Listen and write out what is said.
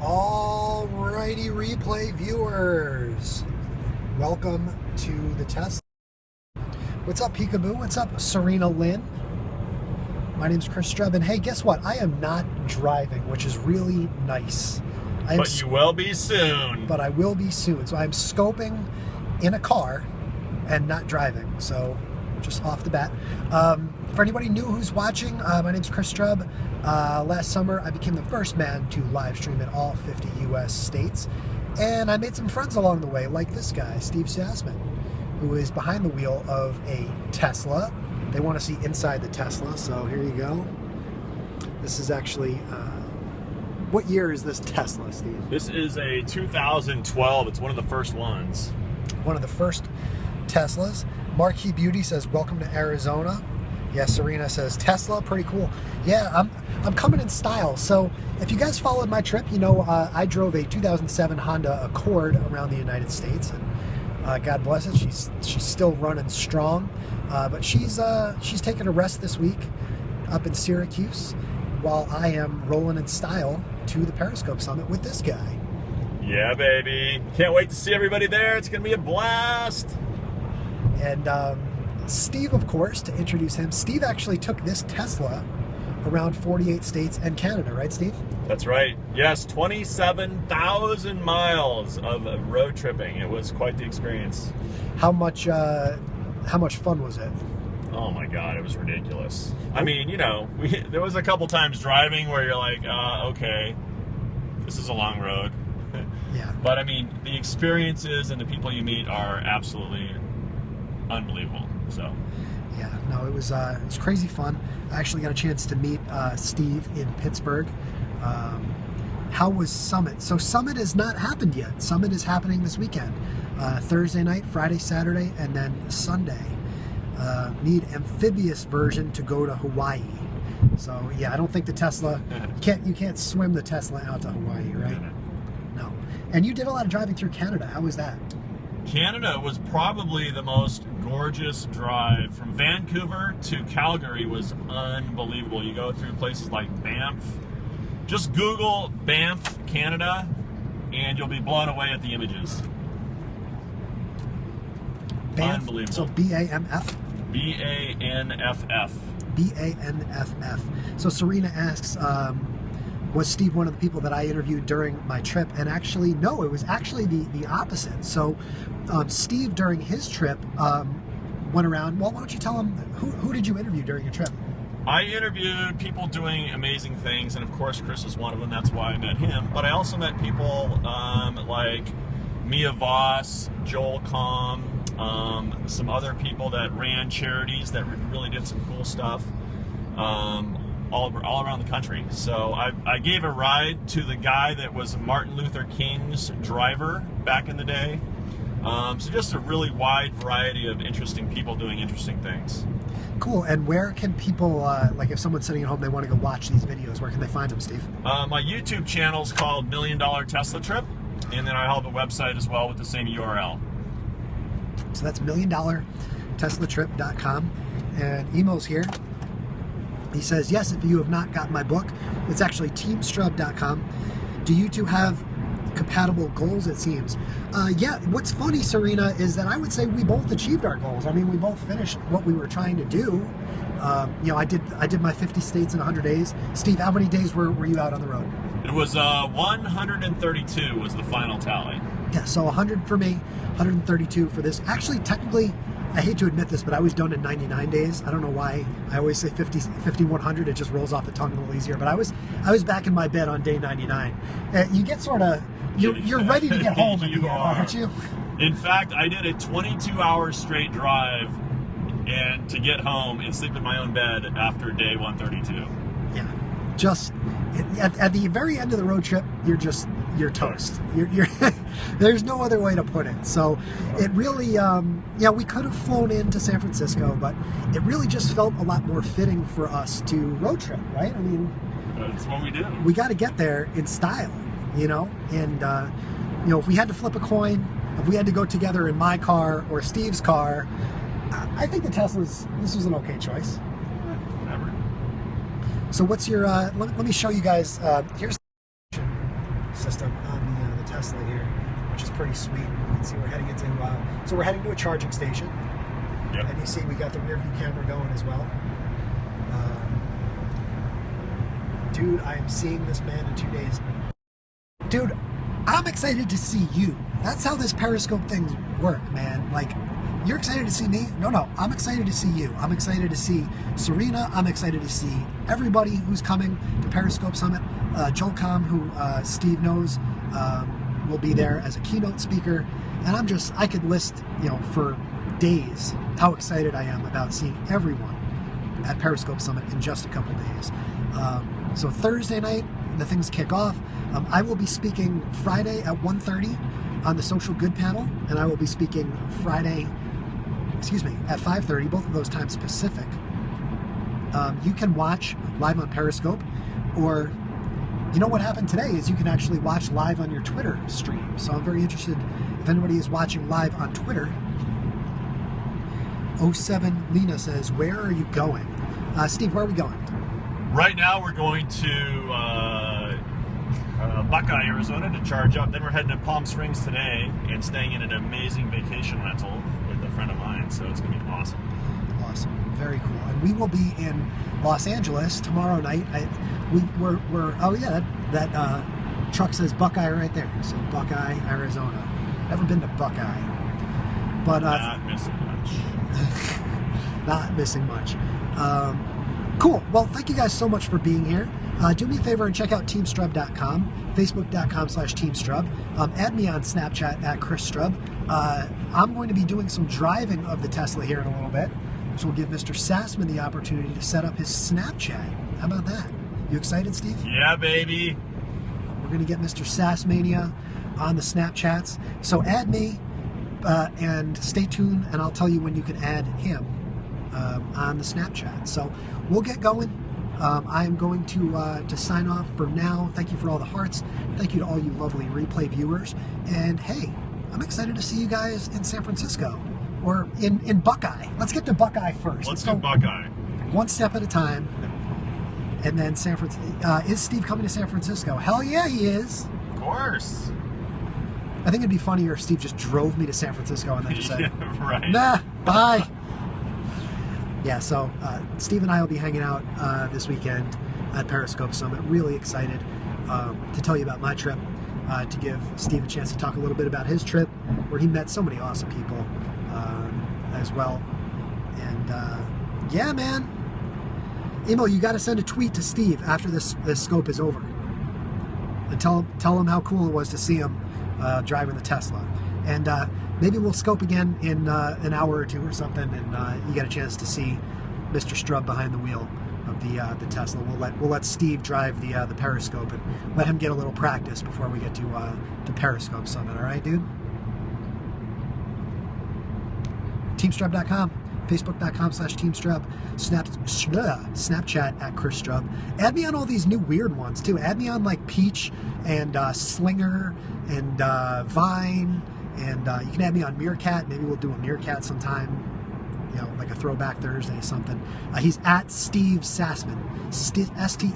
Alrighty, replay viewers, welcome to the test. What's up, Peekaboo? What's up, Serena Lynn? My name's ChrisStrub, and hey, guess what? I am not driving, which is really nice. But you will be soon. But I will be soon. So I'm scoping in a car and not driving. So just off the bat. For anybody new who's watching, my name's ChrisStrub. Last summer, I became the first man to live stream in all 50 U.S. states. And I made some friends along the way, like this guy, Steve Sassman, who is behind the wheel of a Tesla. They want to see inside the Tesla, so here you go. This is actually, what year is this Tesla, Steve? This is a 2012. It's one of the first ones. One of the first Teslas. Marquee Beauty says, welcome to Arizona. Yeah, Serena says, Tesla, pretty cool. Yeah, I'm coming in style. So if you guys followed my trip, you know I drove a 2007 Honda Accord around the United States. And God bless it, she's still running strong. But she's taking a rest this week up in Syracuse while I am rolling in style to the Periscope Summit with this guy. Yeah, baby. Can't wait to see everybody there. It's going to be a blast. And Steve, of course, to introduce him, Steve actually took this Tesla around 48 states and Canada, right, Steve? That's right. Yes, 27,000 miles of road tripping. It was quite the experience. How much fun was it? Oh my God, it was ridiculous. I mean, you know, there was a couple times driving where you're like, okay, this is a long road. Yeah. But I mean, the experiences and the people you meet are absolutely unbelievable. So yeah, no, it was crazy fun. I actually got a chance to meet Steve in Pittsburgh. How was Summit? So Summit has not happened yet. Summit is happening this weekend. Thursday night, Friday, Saturday, and then Sunday. Need amphibious version to go to Hawaii. So yeah, I don't think the Tesla, you can't swim the Tesla out to Hawaii, right? No. And you did a lot of driving through Canada. How was that? Canada was probably the most gorgeous drive. From Vancouver to Calgary was unbelievable. You go through places like Banff. Just Google Banff, Canada, and you'll be blown away at the images. Banff, unbelievable. So B-A-M-F? B-A-N-F-F. B-A-N-F-F. So Serena asks, was Steve one of the people that I interviewed during my trip? And actually, no, it was actually the opposite. So Steve, during his trip, went around. Well, why don't you tell him, who did you interview during your trip? I interviewed people doing amazing things, and of course Chris is one of them. That's why I met him. But I also met people like Mia Voss, Joel Comm, some other people that ran charities that really did some cool stuff all around the country. So I gave a ride to the guy that was Martin Luther King's driver back in the day. So just a really wide variety of interesting people doing interesting things. Cool. And where can people, like if someone's sitting at home, they want to go watch these videos, where can they find them, Steve? My YouTube channel is called $1 Million Tesla Trip, and then I have a website as well with the same URL. So that's $1millionTeslaTrip.com. And Emo's here. He says, yes, if you have not gotten my book, it's actually TeamStrub.com. Do you two have compatible goals, it seems? Yeah, what's funny, Serena, is that I would say we both achieved our goals. I mean, we both finished what we were trying to do. You know, I did my 50 states in 100 days. Steve, how many days were you out on the road? It was 132 was the final tally. Yeah, so 100 for me, 132 for this. Actually, technically, I hate to admit this, but I was done in 99 days. I don't know why I always say 50, 100. It just rolls off the tongue a little easier. But I was back in my bed on day 99. You get sort of, you're ready to get home in the end, aren't you? In fact, I did a 22-hour straight drive and to get home and sleep in my own bed after day 132. Yeah, just at the very end of the road trip, you're toast. You're there's no other way to put it. So it really, yeah, we could have flown into San Francisco, but it really just felt a lot more fitting for us to road trip, right? I mean, that's what we do. We got to get there in style, you know. And you know, if we had to flip a coin, if we had to go together in my car or Steve's car, I think this was an okay choice. Whatever. So what's your, let me show you guys, here's, system on the Tesla here, which is pretty sweet. You can see we're heading into so we're heading to a charging station. Yep. And you see we got the rear view camera going as well. Dude, I am seeing this man in 2 days. Dude, I'm excited to see you. That's how this Periscope things work, man. Like, you're excited to see me? No, I'm excited to see you. I'm excited to see Serena. I'm excited to see everybody who's coming to Periscope Summit. Joel Com, who Steve knows, will be there as a keynote speaker. And I could list, for days how excited I am about seeing everyone at Periscope Summit in just a couple days. So Thursday night, the things kick off. I will be speaking Friday at 1:30 on the Social Good panel, and I will be speaking Friday, at 5:30, both of those times Pacific. You can watch live on Periscope, or what happened today is you can actually watch live on your Twitter stream. So I'm very interested if anybody is watching live on Twitter. 07 Lena says, where are you going? Steve, where are we going? Right now we're going to Buckeye, Arizona to charge up. Then we're heading to Palm Springs today and staying in an amazing vacation rental with a friend of mine. So it's going to be awesome. Awesome. Very cool. And we will be in Los Angeles tomorrow night. That truck says Buckeye right there. So Buckeye, Arizona. Never been to Buckeye. But not missing much. Not missing much. Cool. Well, thank you guys so much for being here. Do me a favor and check out teamstrub.com, facebook.com/teamstrub. Add me on Snapchat at ChrisStrub. I'm going to be doing some driving of the Tesla here in a little bit, which will give Mr. Sassman the opportunity to set up his Snapchat. How about that? You excited, Steve? Yeah, baby. We're going to get Mr. Sassmania on the Snapchats. So add me and stay tuned, and I'll tell you when you can add him on the Snapchat. So we'll get going. I am going to sign off for now. Thank you for all the hearts. Thank you to all you lovely replay viewers. And hey, I'm excited to see you guys in San Francisco or in Buckeye. Let's get to Buckeye first. Let's do Buckeye. One step at a time. And then San Francisco. Is Steve coming to San Francisco? Hell yeah, he is. Of course. I think it'd be funnier if Steve just drove me to San Francisco and then just said, yeah, right. Nah, bye. Yeah, so Steve and I will be hanging out this weekend at Periscope Summit. Really excited to tell you about my trip, to give Steve a chance to talk a little bit about his trip, where he met so many awesome people as well. And yeah, man. Emo, you got to send a tweet to Steve after this scope is over, and tell him how cool it was to see him driving the Tesla. And maybe we'll scope again in an hour or two or something, and you get a chance to see Mr. Strub behind the wheel of the Tesla. We'll let Steve drive the Periscope and let him get a little practice before we get to the Periscope Summit. All right, dude? Teamstrub.com, facebook.com/teamstrub, Snapchat at ChrisStrub. Add me on all these new weird ones too. Add me on like Peach and Slinger and Vine. And you can add me on Meerkat. Maybe we'll do a Meerkat sometime, like a Throwback Thursday or something. He's at Steve Sassman, SteveSasman.